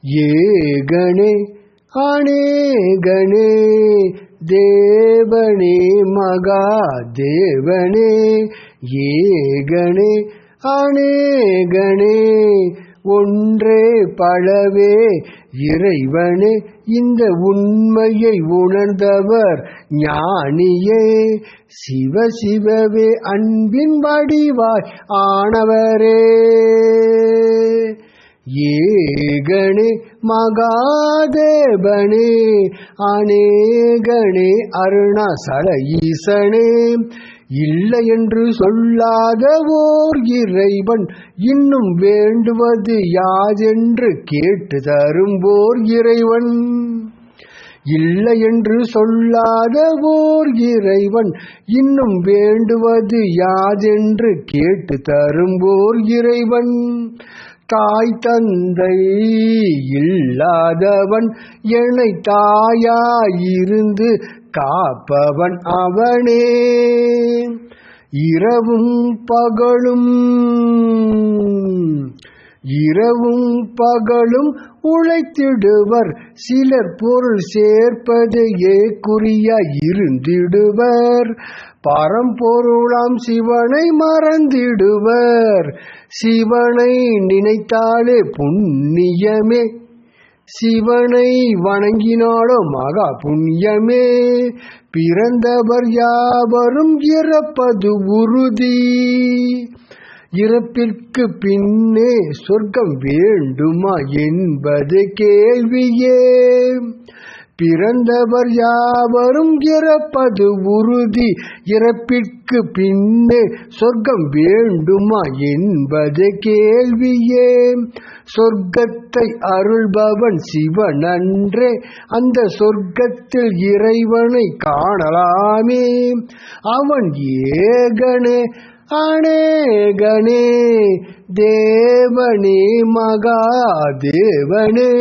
ஏகனே அநேகனே தேவனே மகாதேவனே ஏகனே அநேகனே ஒன்றே பலவே இறைவனே இந்த உண்மையை உணர்ந்தவர் ஞானியே சிவ சிவவே அன்பின் வடிவாய் ஆனவரே ஏகனே மகாதேவனே அநேகனே அருணாசல ஈசனே இல்லை என்று சொல்லாத ஓர் இறைவன் இன்னும் வேண்டுவது யாதென்று கேட்டு தரும்போர் இறைவன் இல்லை என்று சொல்லாத ஓர் இறைவன் இன்னும் வேண்டுவது யாதென்று கேட்டு தரும்போர் இறைவன் தாய் தந்தை இல்லாதவன் என்னை தாயாயிருந்து காப்பவன் அவனே இரவும் பகலும் உழைத்திடுவர் சிலர் பொருள் சேர்ப்பதையே குறியாய் இருந்திடுவர் பரம்பொருளாம் சிவனை மறந்திடுவர் சிவனை நினைத்தாலே புண்ணியமே சிவனை வணங்கினாலோ மகா புண்ணியமே பிறந்தவர் யாவரும் இறப்பது உறுதி இறப்பிற்கு பின்னே சொர்க்கம் வேண்டுமா என்பது கேள்வியே பிறந்தவர் யாவரும் இறப்பது உறுதி இறப்பிற்கு பின்னே சொர்க்கம் வேண்டுமா என்பது கேள்வியே சொர்க்கத்தை அருள்பவன் சிவனன்றே அந்த சொர்க்கத்தில் இறைவனை காணலாமே அவன் ஏகனே அநேகனே தேவனே மகாதேவனே